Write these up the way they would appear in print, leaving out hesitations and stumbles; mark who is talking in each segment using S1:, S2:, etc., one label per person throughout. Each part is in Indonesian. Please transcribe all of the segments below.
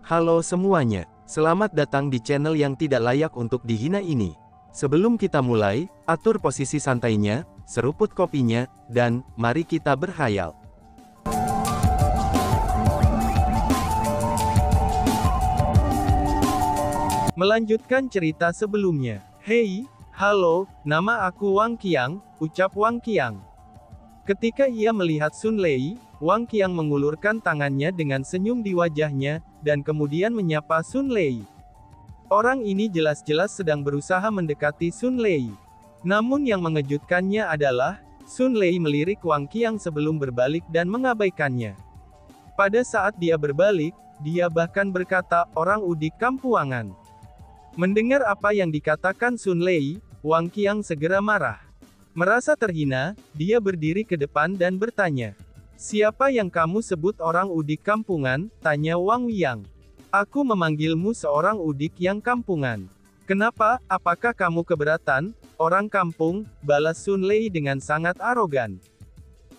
S1: Halo semuanya, selamat datang di channel yang tidak layak untuk dihina ini. Sebelum kita mulai, atur posisi santainya, seruput kopinya, dan mari kita berkhayal.
S2: Melanjutkan cerita sebelumnya. Hei, halo, nama aku Wang Qiang, ucap Wang Qiang. Ketika ia melihat Sun Lei, Wang Qiang mengulurkan tangannya dengan senyum di wajahnya, dan kemudian menyapa Sun Lei. Orang ini jelas-jelas sedang berusaha mendekati Sun Lei. Namun yang mengejutkannya adalah, Sun Lei melirik Wang Qiang sebelum berbalik dan mengabaikannya. Pada saat dia berbalik, dia bahkan berkata, "Orang udik kampuangan." Mendengar apa yang dikatakan Sun Lei, Wang Qiang segera marah. Merasa terhina, dia berdiri ke depan dan bertanya, "Siapa yang kamu sebut orang udik kampungan?" tanya Wang Yang. "Aku memanggilmu seorang udik yang kampungan." "Kenapa? Apakah kamu keberatan?" "Orang kampung," balas Sun Lei dengan sangat arogan.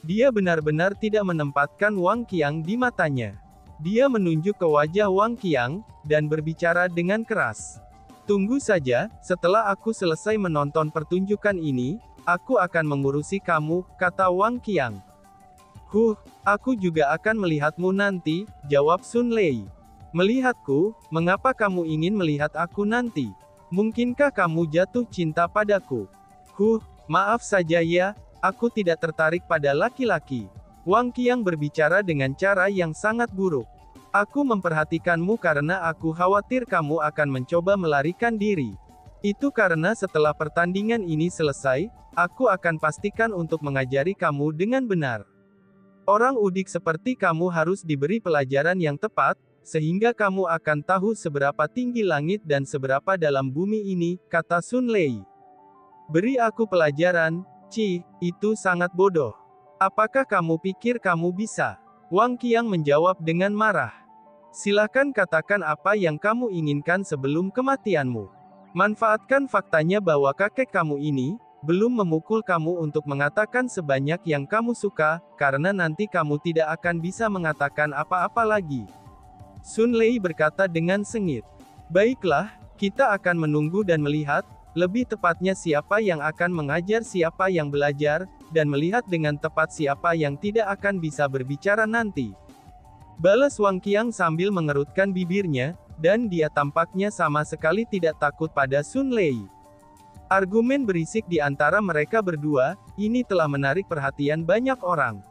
S2: Dia benar-benar tidak menempatkan Wang Qiang di matanya. Dia menunjuk ke wajah Wang Qiang, dan berbicara dengan keras. "Tunggu saja, setelah aku selesai menonton pertunjukan ini, aku akan mengurusi kamu," kata Wang Qiang. Aku juga akan melihatmu nanti," jawab Sun Lei. "Melihatku? Mengapa kamu ingin melihat aku nanti? Mungkinkah kamu jatuh cinta padaku?" Maaf saja ya, aku tidak tertarik pada laki-laki." Wang Qiang berbicara dengan cara yang sangat buruk. "Aku memperhatikanmu karena aku khawatir kamu akan mencoba melarikan diri. Itu karena setelah pertandingan ini selesai, aku akan pastikan untuk mengajari kamu dengan benar. Orang udik seperti kamu harus diberi pelajaran yang tepat, sehingga kamu akan tahu seberapa tinggi langit dan seberapa dalam bumi ini," kata Sun Lei. "Beri aku pelajaran, itu sangat bodoh. Apakah kamu pikir kamu bisa?" Wang Qiang menjawab dengan marah. "Silakan katakan apa yang kamu inginkan sebelum kematianmu. Manfaatkan faktanya bahwa kakek kamu ini belum memukul kamu untuk mengatakan sebanyak yang kamu suka, karena nanti kamu tidak akan bisa mengatakan apa-apa lagi." Sun Lei berkata dengan sengit. "Baiklah, kita akan menunggu dan melihat, lebih tepatnya siapa yang akan mengajar siapa yang belajar, dan melihat dengan tepat siapa yang tidak akan bisa berbicara nanti," balas Wang Qiang sambil mengerutkan bibirnya, dan dia tampaknya sama sekali tidak takut pada Sun Lei. Argumen berisik di antara mereka berdua, ini telah menarik perhatian banyak orang.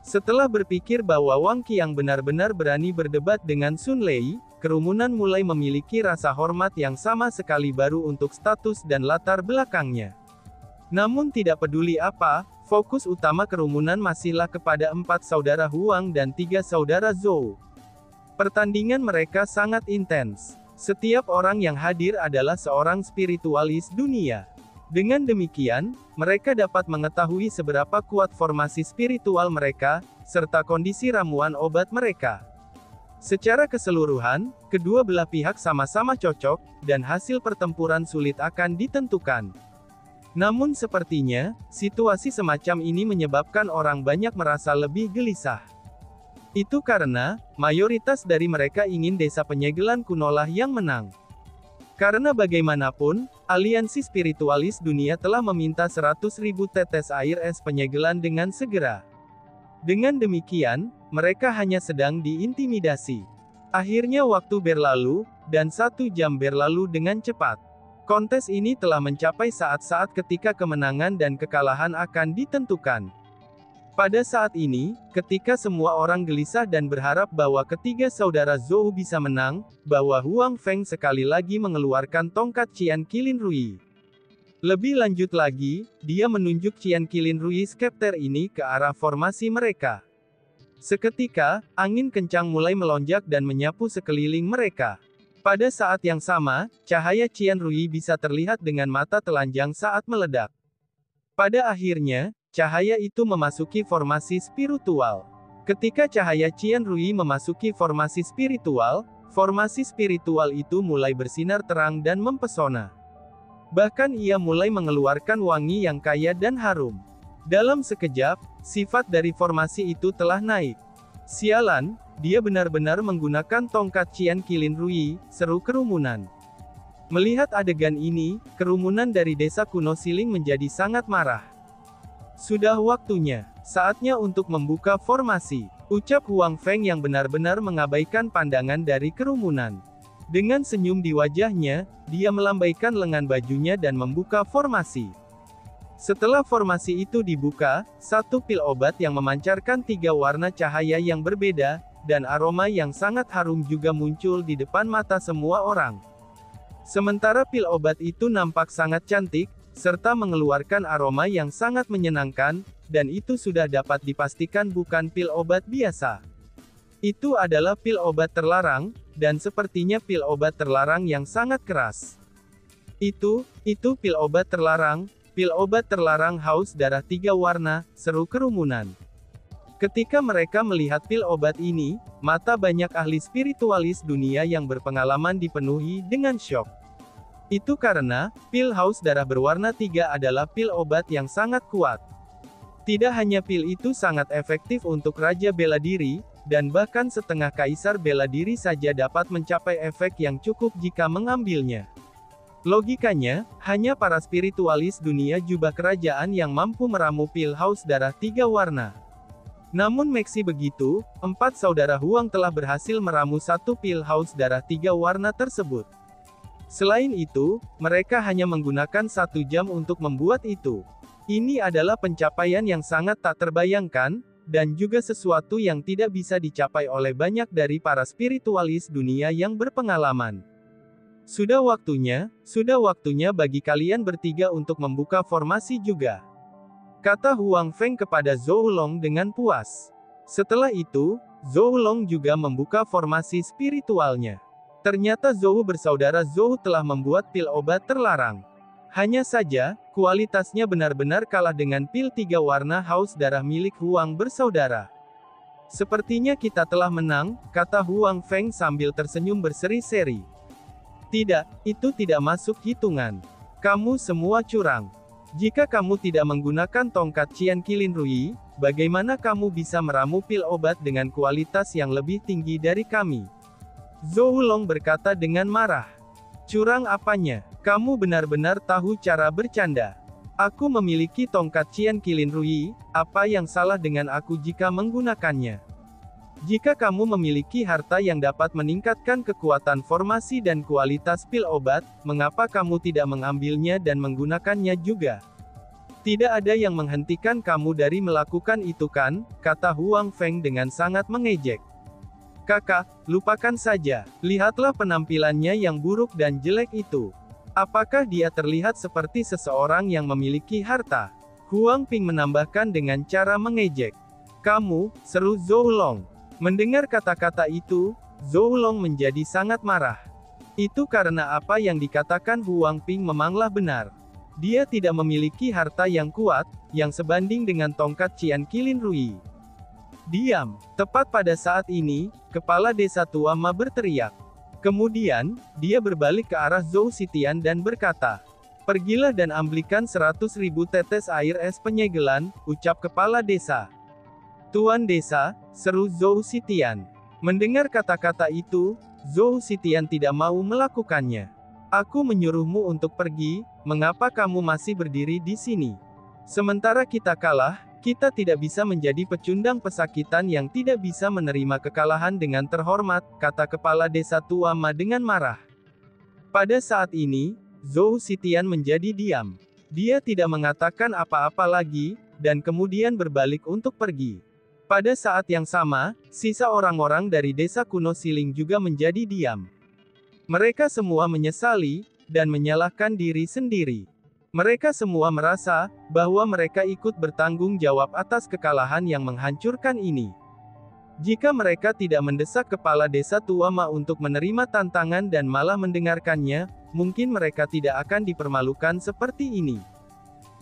S2: Setelah berpikir bahwa Wang Qiang benar-benar berani berdebat dengan Sun Lei, kerumunan mulai memiliki rasa hormat yang sama sekali baru untuk status dan latar belakangnya. Namun tidak peduli apa, fokus utama kerumunan masihlah kepada 4 saudara Huang dan 3 saudara Zhou. Pertandingan mereka sangat intens. Setiap orang yang hadir adalah seorang spiritualis dunia. Dengan demikian, mereka dapat mengetahui seberapa kuat formasi spiritual mereka, serta kondisi ramuan obat mereka. Secara keseluruhan, kedua belah pihak sama-sama cocok, dan hasil pertempuran sulit akan ditentukan. Namun sepertinya, situasi semacam ini menyebabkan orang banyak merasa lebih gelisah. Itu karena, mayoritas dari mereka ingin desa penyegelan kunolah yang menang. Karena bagaimanapun, aliansi spiritualis dunia telah meminta 100.000 tetes air es penyegelan dengan segera. Dengan demikian, mereka hanya sedang diintimidasi. Akhirnya waktu berlalu, dan 1 jam berlalu dengan cepat. Kontes ini telah mencapai saat-saat ketika kemenangan dan kekalahan akan ditentukan. Pada saat ini, ketika semua orang gelisah dan berharap bahwa ketiga saudara Zhou bisa menang, bahwa Huang Feng sekali lagi mengeluarkan tongkat Qian Qilin Rui. Lebih lanjut lagi, dia menunjuk Qian Qilin Rui Scepter ini ke arah formasi mereka. Seketika, angin kencang mulai melonjak dan menyapu sekeliling mereka. Pada saat yang sama, cahaya Qian Rui bisa terlihat dengan mata telanjang saat meledak. Pada akhirnya, cahaya itu memasuki formasi spiritual. Ketika cahaya Qian Rui memasuki formasi spiritual itu mulai bersinar terang dan mempesona. Bahkan ia mulai mengeluarkan wangi yang kaya dan harum. Dalam sekejap, sifat dari formasi itu telah naik. "Sialan, dia benar-benar menggunakan tongkat Qian Qilin Rui, seru kerumunan. Melihat adegan ini, kerumunan dari desa kuno Siling menjadi sangat marah. Sudah waktunya, saatnya untuk membuka formasi, ucap Huang Feng yang benar-benar mengabaikan pandangan dari kerumunan. Dengan senyum di wajahnya, dia melambaikan lengan bajunya dan membuka formasi. Setelah formasi itu dibuka, satu pil obat yang memancarkan 3 warna cahaya yang berbeda, dan aroma yang sangat harum juga muncul di depan mata semua orang. Sementara pil obat itu nampak sangat cantik, serta mengeluarkan aroma yang sangat menyenangkan, dan itu sudah dapat dipastikan bukan pil obat biasa. Itu adalah pil obat terlarang, dan sepertinya pil obat terlarang yang sangat keras. Itu pil obat terlarang haus darah 3 warna, seru kerumunan. Ketika mereka melihat pil obat ini, mata banyak ahli spiritualis dunia yang berpengalaman dipenuhi dengan syok. Itu karena, pil haus darah berwarna 3 adalah pil obat yang sangat kuat. Tidak hanya pil itu sangat efektif untuk Raja Bela Diri, dan bahkan setengah Kaisar Bela Diri saja dapat mencapai efek yang cukup jika mengambilnya. Logikanya, hanya para spiritualis dunia jubah kerajaan yang mampu meramu pil haus darah 3 warna. Namun meski begitu, 4 saudara Huang telah berhasil meramu satu pil haus darah 3 warna tersebut. Selain itu, mereka hanya menggunakan 1 jam untuk membuat itu. Ini adalah pencapaian yang sangat tak terbayangkan, dan juga sesuatu yang tidak bisa dicapai oleh banyak dari para spiritualis dunia yang berpengalaman. Sudah waktunya bagi kalian bertiga untuk membuka formasi juga, kata Huang Feng kepada Zhou Long dengan puas. Setelah itu, Zhou Long juga membuka formasi spiritualnya. Ternyata Zhou bersaudara Zhou telah membuat pil obat terlarang. Hanya saja, kualitasnya benar-benar kalah dengan pil 3 warna haus darah milik Huang bersaudara. Sepertinya kita telah menang, kata Huang Feng sambil tersenyum berseri-seri. Tidak, itu tidak masuk hitungan. Kamu semua curang. Jika kamu tidak menggunakan tongkat Qian Qilin Rui, bagaimana kamu bisa meramu pil obat dengan kualitas yang lebih tinggi dari kami? Zhou Long berkata dengan marah. Curang apanya? Kamu benar-benar tahu cara bercanda. Aku memiliki tongkat Qian Qilin Rui, apa yang salah dengan aku jika menggunakannya? Jika kamu memiliki harta yang dapat meningkatkan kekuatan formasi dan kualitas pil obat, mengapa kamu tidak mengambilnya dan menggunakannya juga? Tidak ada yang menghentikan kamu dari melakukan itu kan, kata Huang Feng dengan sangat mengejek. Kakak, lupakan saja, lihatlah penampilannya yang buruk dan jelek itu. Apakah dia terlihat seperti seseorang yang memiliki harta? Huang Ping menambahkan dengan cara mengejek. Kamu, seru Zhou Long. Mendengar kata-kata itu, Zhou Long menjadi sangat marah. Itu karena apa yang dikatakan Huang Ping memanglah benar. Dia tidak memiliki harta yang kuat, yang sebanding dengan tongkat Qian Qilin Rui. Diam. Tepat pada saat ini, kepala desa tua Ma berteriak. Kemudian, dia berbalik ke arah Zhou Sitian dan berkata, pergilah dan ambilkan 100.000 tetes air es penyegelan, ucap kepala desa. Tuan desa, seru Zhou Sitian. Mendengar kata-kata itu, Zhou Sitian tidak mau melakukannya. Aku menyuruhmu untuk pergi, mengapa kamu masih berdiri di sini? Sementara kita kalah, kita tidak bisa menjadi pecundang pesakitan yang tidak bisa menerima kekalahan dengan terhormat, kata kepala desa tua Ma dengan marah. Pada saat ini, Zhou Sitian menjadi diam. Dia tidak mengatakan apa-apa lagi, dan kemudian berbalik untuk pergi. Pada saat yang sama, sisa orang-orang dari desa kuno Siling juga menjadi diam. Mereka semua menyesali, dan menyalahkan diri sendiri. Mereka semua merasa, bahwa mereka ikut bertanggung jawab atas kekalahan yang menghancurkan ini. Jika mereka tidak mendesak kepala desa tua Ma untuk menerima tantangan dan malah mendengarkannya, mungkin mereka tidak akan dipermalukan seperti ini.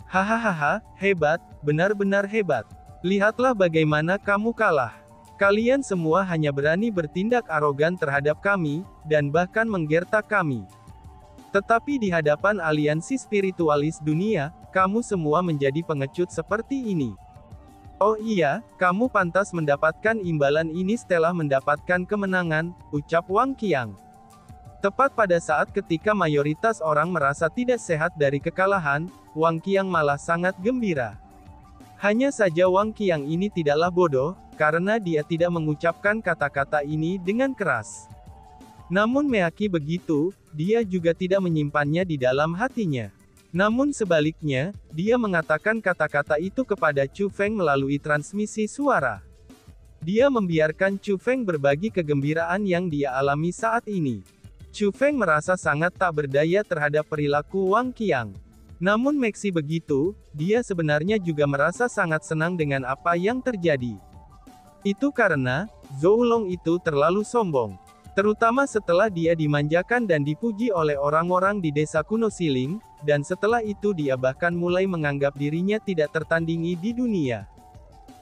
S2: Hahaha, hebat, benar-benar hebat. Lihatlah bagaimana kamu kalah. Kalian semua hanya berani bertindak arogan terhadap kami, dan bahkan menggertak kami. Tetapi di hadapan aliansi spiritualis dunia, kamu semua menjadi pengecut seperti ini. Oh iya, kamu pantas mendapatkan imbalan ini setelah mendapatkan kemenangan, ucap Wang Qiang. Tepat pada saat ketika mayoritas orang merasa tidak sehat dari kekalahan, Wang Qiang malah sangat gembira. Hanya saja Wang Qiang ini tidaklah bodoh, karena dia tidak mengucapkan kata-kata ini dengan keras. Namun meski begitu, dia juga tidak menyimpannya di dalam hatinya. Namun sebaliknya, dia mengatakan kata-kata itu kepada Chu Feng melalui transmisi suara. Dia membiarkan Chu Feng berbagi kegembiraan yang dia alami saat ini. Chu Feng merasa sangat tak berdaya terhadap perilaku Wang Qiang. Namun meski begitu, dia sebenarnya juga merasa sangat senang dengan apa yang terjadi. Itu karena, Zhou Long itu terlalu sombong. Terutama setelah dia dimanjakan dan dipuji oleh orang-orang di desa kuno Siling, dan setelah itu dia bahkan mulai menganggap dirinya tidak tertandingi di dunia.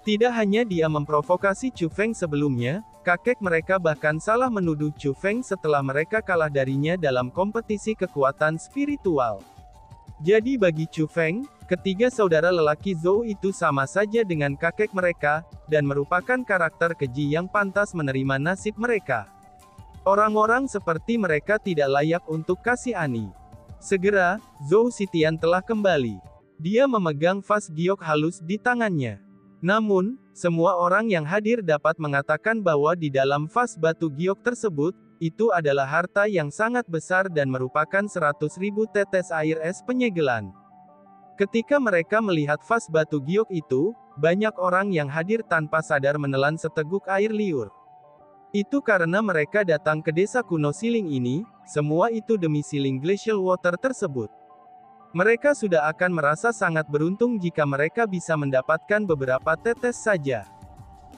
S2: Tidak hanya dia memprovokasi Chu Feng sebelumnya, kakek mereka bahkan salah menuduh Chu Feng setelah mereka kalah darinya dalam kompetisi kekuatan spiritual. Jadi bagi Chu Feng, ketiga saudara lelaki Zhou itu sama saja dengan kakek mereka, dan merupakan karakter keji yang pantas menerima nasib mereka. Orang-orang seperti mereka tidak layak untuk kasihani. Segera, Zhou Zitian telah kembali. Dia memegang vas giok halus di tangannya. Namun, semua orang yang hadir dapat mengatakan bahwa di dalam vas batu giok tersebut, itu adalah harta yang sangat besar dan merupakan 100.000 tetes air es penyegelan. Ketika mereka melihat vas batu giok itu, banyak orang yang hadir tanpa sadar menelan seteguk air liur. Itu karena mereka datang ke desa kuno Siling ini, semua itu demi Siling Glacial Water tersebut. Mereka sudah akan merasa sangat beruntung jika mereka bisa mendapatkan beberapa tetes saja.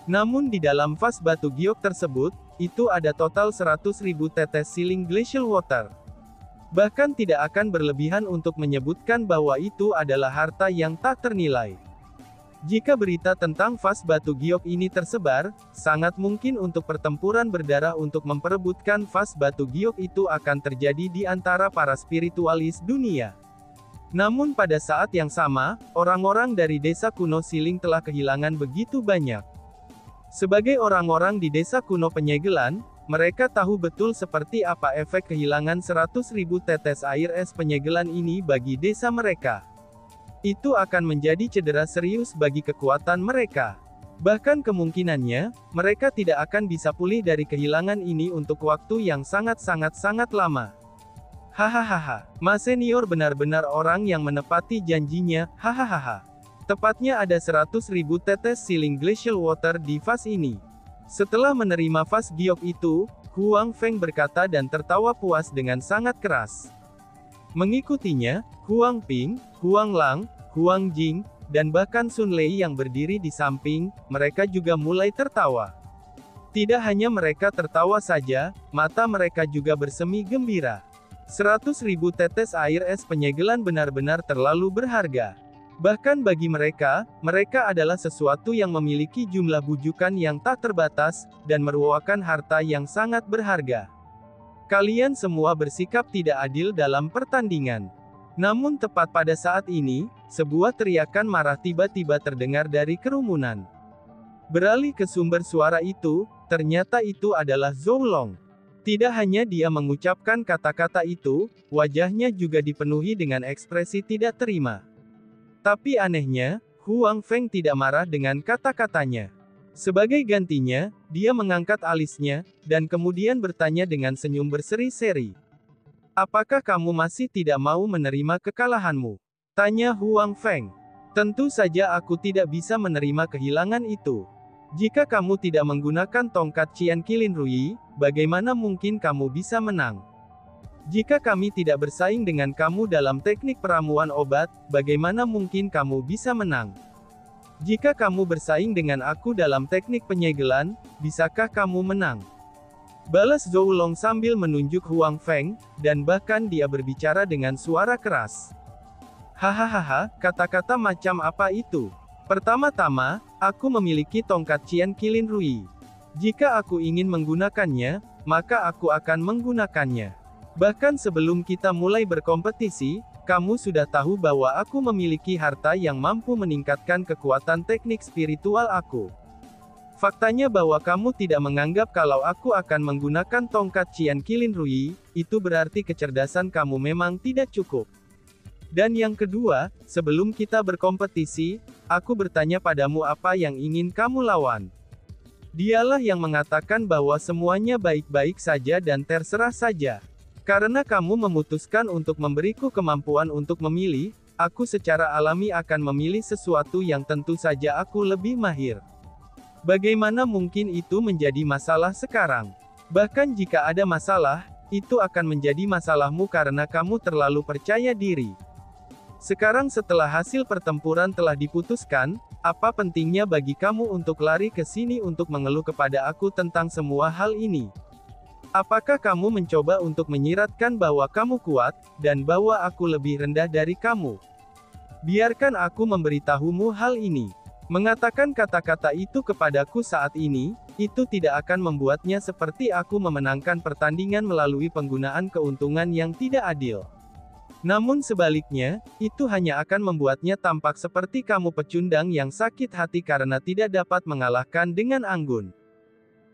S2: Namun di dalam vas batu giok tersebut, itu ada total 100.000 tetes Siling Glacial Water. Bahkan tidak akan berlebihan untuk menyebutkan bahwa itu adalah harta yang tak ternilai. Jika berita tentang vas batu giok ini tersebar, sangat mungkin untuk pertempuran berdarah untuk memperebutkan vas batu giok itu akan terjadi di antara para spiritualis dunia. Namun pada saat yang sama, orang-orang dari desa kuno Siling telah kehilangan begitu banyak. Sebagai orang-orang di desa kuno penyegelan, mereka tahu betul seperti apa efek kehilangan 100.000 tetes air es penyegelan ini bagi desa mereka. Itu akan menjadi cedera serius bagi kekuatan mereka. Bahkan kemungkinannya, mereka tidak akan bisa pulih dari kehilangan ini untuk waktu yang sangat-sangat lama. Hahaha, Mas Senior benar-benar orang yang menepati janjinya, hahaha. Tepatnya ada 100.000 tetes Siling Glacial Water di vas ini. Setelah menerima vas giok itu, Huang Feng berkata dan tertawa puas dengan sangat keras. Mengikutinya, Huang Ping, Huang Lang, Huang Jing, dan bahkan Sun Lei yang berdiri di samping, mereka juga mulai tertawa. Tidak hanya mereka tertawa saja, mata mereka juga bersemi gembira. 100.000 tetes air es penyegelan benar-benar terlalu berharga. Bahkan bagi mereka, mereka adalah sesuatu yang memiliki jumlah bujukan yang tak terbatas, dan merupakan harta yang sangat berharga. Kalian semua bersikap tidak adil dalam pertandingan. Namun tepat pada saat ini, sebuah teriakan marah tiba-tiba terdengar dari kerumunan. Beralih ke sumber suara itu, ternyata itu adalah Zhou Long. Tidak hanya dia mengucapkan kata-kata itu, wajahnya juga dipenuhi dengan ekspresi tidak terima. Tapi anehnya, Huang Feng tidak marah dengan kata-katanya. Sebagai gantinya, dia mengangkat alisnya, dan kemudian bertanya dengan senyum berseri-seri. Apakah kamu masih tidak mau menerima kekalahanmu? Tanya Huang Feng. Tentu saja aku tidak bisa menerima kehilangan itu. Jika kamu tidak menggunakan tongkat Qian Qilin Rui, bagaimana mungkin kamu bisa menang? Jika kami tidak bersaing dengan kamu dalam teknik peramuan obat, bagaimana mungkin kamu bisa menang? Jika kamu bersaing dengan aku dalam teknik penyegelan, bisakah kamu menang? Balas Zhou Long sambil menunjuk Huang Feng, dan bahkan dia berbicara dengan suara keras. Hahaha, kata-kata macam apa itu? Pertama-tama, aku memiliki tongkat Qian Qilin Rui. Jika aku ingin menggunakannya, maka aku akan menggunakannya. Bahkan sebelum kita mulai berkompetisi, kamu sudah tahu bahwa aku memiliki harta yang mampu meningkatkan kekuatan teknik spiritual aku. Faktanya bahwa kamu tidak menganggap kalau aku akan menggunakan tongkat Qian Qilin Rui, itu berarti kecerdasan kamu memang tidak cukup. Dan yang kedua, sebelum kita berkompetisi, aku bertanya padamu apa yang ingin kamu lawan. Dialah yang mengatakan bahwa semuanya baik-baik saja dan terserah saja. Karena kamu memutuskan untuk memberiku kemampuan untuk memilih, aku secara alami akan memilih sesuatu yang tentu saja aku lebih mahir. Bagaimana mungkin itu menjadi masalah sekarang? Bahkan jika ada masalah, itu akan menjadi masalahmu karena kamu terlalu percaya diri. Sekarang setelah hasil pertempuran telah diputuskan, apa pentingnya bagi kamu untuk lari ke sini untuk mengeluh kepada aku tentang semua hal ini? Apakah kamu mencoba untuk menyiratkan bahwa kamu kuat, dan bahwa aku lebih rendah dari kamu? Biarkan aku memberitahumu hal ini. Mengatakan kata-kata itu kepadaku saat ini, itu tidak akan membuatnya seperti aku memenangkan pertandingan melalui penggunaan keuntungan yang tidak adil. Namun sebaliknya, itu hanya akan membuatnya tampak seperti kamu pecundang yang sakit hati karena tidak dapat mengalahkan dengan anggun.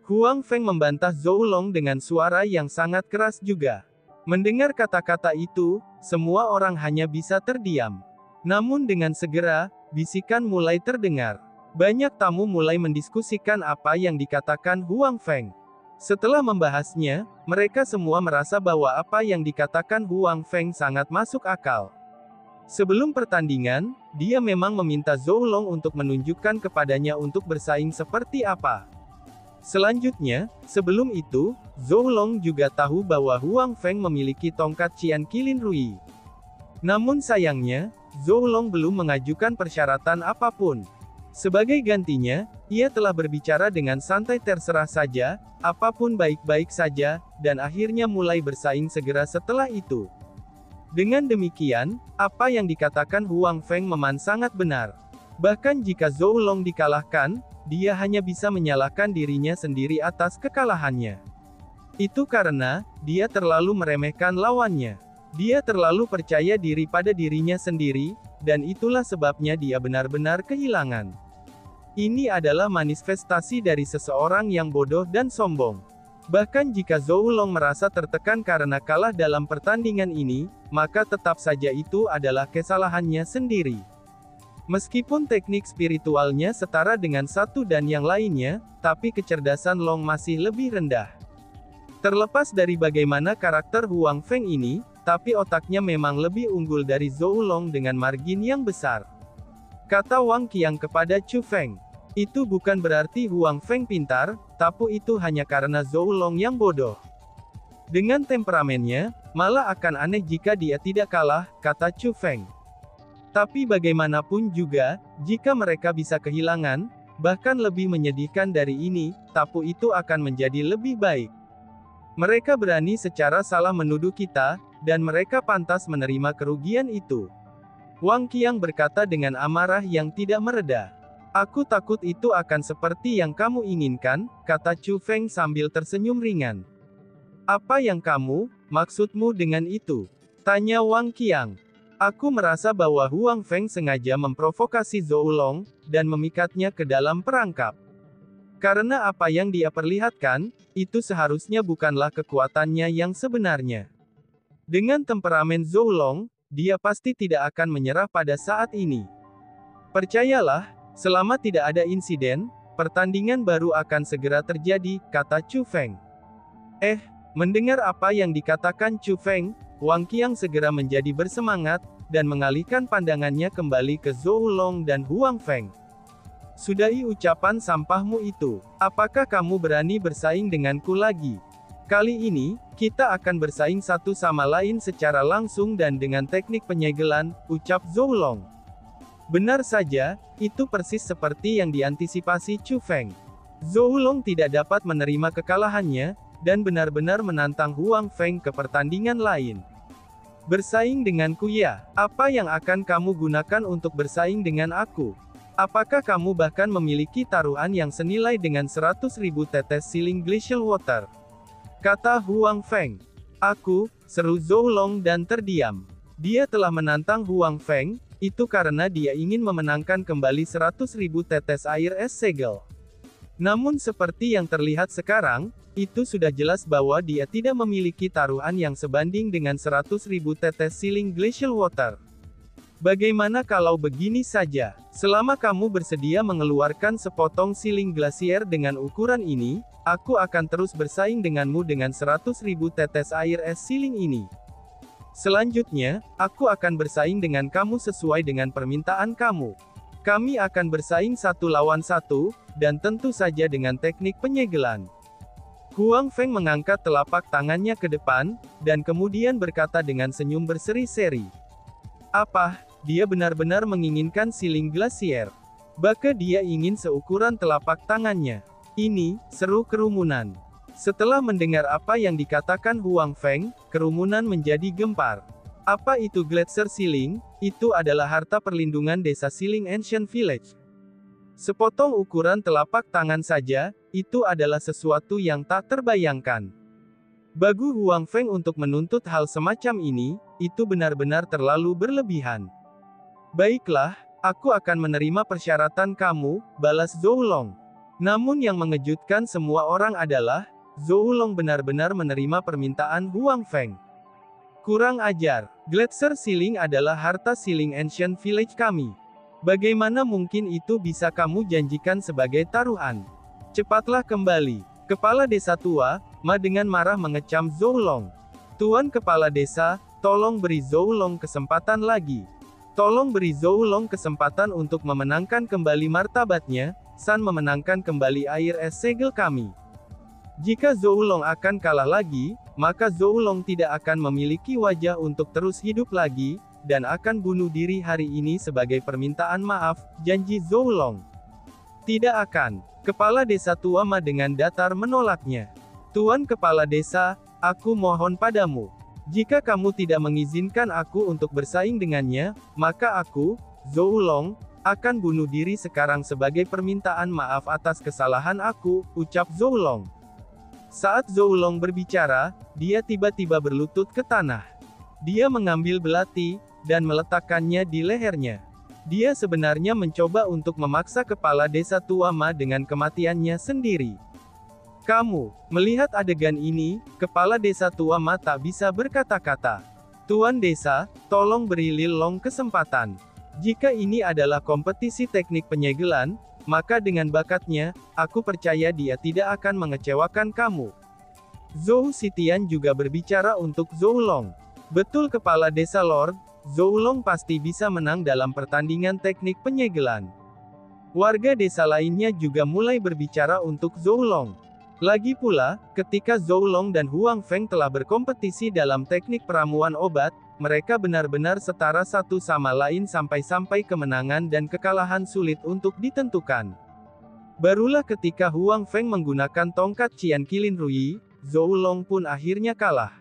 S2: Huang Feng membantah Zhou Long dengan suara yang sangat keras juga. Mendengar kata-kata itu, semua orang hanya bisa terdiam. Namun dengan segera, bisikan mulai terdengar. Banyak tamu mulai mendiskusikan apa yang dikatakan Huang Feng. Setelah membahasnya, mereka semua merasa bahwa apa yang dikatakan Huang Feng sangat masuk akal. Sebelum pertandingan, dia memang meminta Zhou Long untuk menunjukkan kepadanya untuk bersaing seperti apa. Selanjutnya, sebelum itu, Zhou Long juga tahu bahwa Huang Feng memiliki tongkat Qian Qilin Rui. Namun sayangnya, Zhou Long belum mengajukan persyaratan apapun. Sebagai gantinya, ia telah berbicara dengan santai terserah saja, apapun baik-baik saja, dan akhirnya mulai bersaing segera setelah itu. Dengan demikian, apa yang dikatakan Huang Feng memang sangat benar. Bahkan jika Zhou Long dikalahkan, dia hanya bisa menyalahkan dirinya sendiri atas kekalahannya. Itu karena, dia terlalu meremehkan lawannya. Dia terlalu percaya diri pada dirinya sendiri, dan itulah sebabnya dia benar-benar kehilangan. Ini adalah manifestasi dari seseorang yang bodoh dan sombong. Bahkan jika Zhou Long merasa tertekan karena kalah dalam pertandingan ini, maka tetap saja itu adalah kesalahannya sendiri. Meskipun teknik spiritualnya setara dengan satu dan yang lainnya, tapi kecerdasan Long masih lebih rendah. Terlepas dari bagaimana karakter Huang Feng ini, tapi otaknya memang lebih unggul dari Zhou Long dengan margin yang besar. Kata Wang Qiang kepada Chu Feng. Itu bukan berarti Huang Feng pintar, tapi itu hanya karena Zhou Long yang bodoh. Dengan temperamennya, malah akan aneh jika dia tidak kalah, kata Chu Feng. Tapi bagaimanapun juga, jika mereka bisa kehilangan, bahkan lebih menyedihkan dari ini, tapi itu akan menjadi lebih baik. Mereka berani secara salah menuduh kita, dan mereka pantas menerima kerugian itu. Wang Qiang berkata dengan amarah yang tidak mereda. Aku takut itu akan seperti yang kamu inginkan, kata Chu Feng sambil tersenyum ringan. Apa yang maksudmu dengan itu? Tanya Wang Qiang. Aku merasa bahwa Huang Feng sengaja memprovokasi Zhou Long, dan memikatnya ke dalam perangkap. Karena apa yang dia perlihatkan, itu seharusnya bukanlah kekuatannya yang sebenarnya. Dengan temperamen Zhou Long, dia pasti tidak akan menyerah pada saat ini. Percayalah, selama tidak ada insiden, pertandingan baru akan segera terjadi, kata Chu Feng. Mendengar apa yang dikatakan Chu Feng, Wang Qiang segera menjadi bersemangat, dan mengalihkan pandangannya kembali ke Zhou Long dan Huang Feng. Sudahi ucapan sampahmu itu. Apakah kamu berani bersaing denganku lagi? Kali ini, kita akan bersaing satu sama lain secara langsung dan dengan teknik penyegelan, ucap Zhou Long. Benar saja, itu persis seperti yang diantisipasi Chu Feng. Zhou Long tidak dapat menerima kekalahannya, dan benar-benar menantang Huang Feng ke pertandingan lain. Bersaing denganku ya? Apa yang akan kamu gunakan untuk bersaing dengan aku? Apakah kamu bahkan memiliki taruhan yang senilai dengan 100.000 tetes siling glacial water? Kata Huang Feng. Aku, seru Zhou Long dan terdiam. Dia telah menantang Huang Feng, itu karena dia ingin memenangkan kembali 100.000 tetes air es segel. Namun seperti yang terlihat sekarang, itu sudah jelas bahwa dia tidak memiliki taruhan yang sebanding dengan 100.000 tetes siling glacial water. Bagaimana kalau begini saja? Selama kamu bersedia mengeluarkan sepotong siling glasier dengan ukuran ini, aku akan terus bersaing denganmu dengan 100.000 tetes air es siling ini. Selanjutnya, aku akan bersaing dengan kamu sesuai dengan permintaan kamu. Kami akan bersaing 1 lawan 1, dan tentu saja dengan teknik penyegelan. Huang Feng mengangkat telapak tangannya ke depan, dan kemudian berkata dengan senyum berseri-seri. Apa? Dia benar-benar menginginkan siling glasier. Bahkan dia ingin seukuran telapak tangannya. Ini, seru kerumunan. Setelah mendengar apa yang dikatakan Huang Feng, kerumunan menjadi gempar. Apa itu Glacier Siling? Itu adalah harta perlindungan desa Siling Ancient Village. Sepotong ukuran telapak tangan saja, itu adalah sesuatu yang tak terbayangkan. Bagi Huang Feng untuk menuntut hal semacam ini, itu benar-benar terlalu berlebihan. Baiklah, aku akan menerima persyaratan kamu, balas Zhou Long. Namun yang mengejutkan semua orang adalah, Zhou Long benar-benar menerima permintaan Huang Feng. Kurang ajar, Glacier Siling adalah harta Siling Ancient Village kami. Bagaimana mungkin itu bisa kamu janjikan sebagai taruhan? Cepatlah kembali. Kepala desa tua, Ma dengan marah mengecam Zhou Long. Tuan Kepala Desa, tolong beri Zhou Long kesempatan lagi. Tolong beri Zhou Long kesempatan untuk memenangkan kembali martabatnya, San memenangkan kembali air es segel kami. Jika Zhou Long akan kalah lagi, maka Zhou Long tidak akan memiliki wajah untuk terus hidup lagi, dan akan bunuh diri hari ini sebagai permintaan maaf, janji Zhou Long. Tidak akan. Kepala desa tua Ma dengan datar menolaknya. Tuan Kepala Desa, aku mohon padamu. Jika kamu tidak mengizinkan aku untuk bersaing dengannya, maka aku, Zhou Long, akan bunuh diri sekarang sebagai permintaan maaf atas kesalahan aku, ucap Zhou Long. Saat Zhou Long berbicara, dia tiba-tiba berlutut ke tanah. Dia mengambil belati, dan meletakkannya di lehernya. Dia sebenarnya mencoba untuk memaksa kepala desa tua Ma dengan kematiannya sendiri. Kamu, melihat adegan ini, kepala desa tua Ma tak bisa berkata-kata. Tuan desa, tolong beri Lil Long kesempatan. Jika ini adalah kompetisi teknik penyegelan, maka dengan bakatnya, aku percaya dia tidak akan mengecewakan kamu. Zhou Sitian juga berbicara untuk Zhou Long. Betul Kepala Desa Lord, Zhou Long pasti bisa menang dalam pertandingan teknik penyegelan. Warga desa lainnya juga mulai berbicara untuk Zhou Long. Lagi pula, ketika Zhou Long dan Huang Feng telah berkompetisi dalam teknik peramuan obat, mereka benar-benar setara satu sama lain sampai-sampai kemenangan dan kekalahan sulit untuk ditentukan. Barulah ketika Huang Feng menggunakan tongkat Qian Qilin Ruyi, Zhou Long pun akhirnya kalah.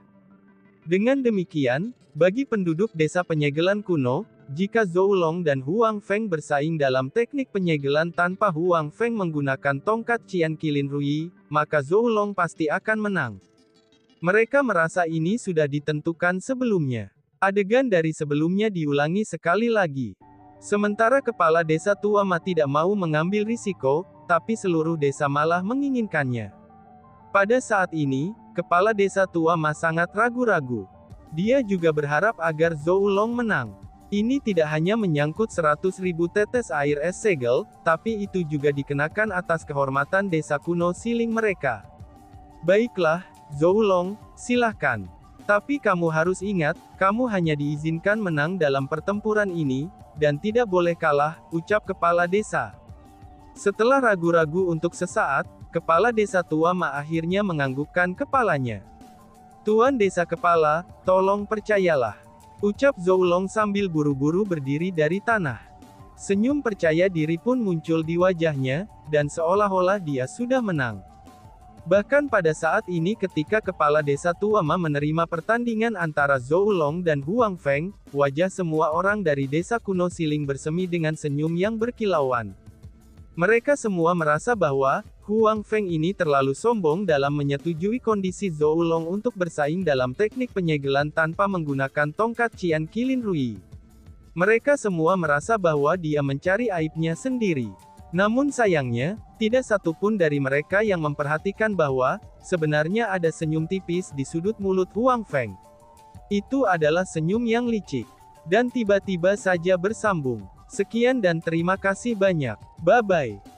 S2: Dengan demikian, bagi penduduk desa penyegelan kuno, jika Zhou Long dan Huang Feng bersaing dalam teknik penyegelan tanpa Huang Feng menggunakan tongkat Qian Qilin Ruyi, maka Zhou Long pasti akan menang. Mereka merasa ini sudah ditentukan sebelumnya. Adegan dari sebelumnya diulangi sekali lagi. Sementara kepala desa tua Ma tidak mau mengambil risiko, tapi seluruh desa malah menginginkannya. Pada saat ini, kepala desa tua Ma sangat ragu-ragu. Dia juga berharap agar Zhou Long menang. Ini tidak hanya menyangkut 100.000 tetes air es segel, tapi itu juga dikenakan atas kehormatan desa kuno Siling mereka. Baiklah, Zhou Long, silahkan. Tapi kamu harus ingat, kamu hanya diizinkan menang dalam pertempuran ini, dan tidak boleh kalah, ucap kepala desa. Setelah ragu-ragu untuk sesaat, kepala desa tua Ma akhirnya menganggukkan kepalanya. Tuan desa kepala, tolong percayalah. Ucap Zhou Long sambil buru-buru berdiri dari tanah. Senyum percaya diri pun muncul di wajahnya, dan seolah-olah dia sudah menang. Bahkan pada saat ini ketika kepala desa tua Ma menerima pertandingan antara Zhou Long dan Huang Feng, wajah semua orang dari desa kuno Siling bersemi dengan senyum yang berkilauan. Mereka semua merasa bahwa, Huang Feng ini terlalu sombong dalam menyetujui kondisi Zhou Long untuk bersaing dalam teknik penyegelan tanpa menggunakan tongkat Qian Qilin Rui. Mereka semua merasa bahwa dia mencari aibnya sendiri. Namun sayangnya, tidak satupun dari mereka yang memperhatikan bahwa, sebenarnya ada senyum tipis di sudut mulut Huang Feng. Itu adalah senyum yang licik. Dan tiba-tiba saja bersambung. Sekian dan terima kasih banyak. Bye-bye.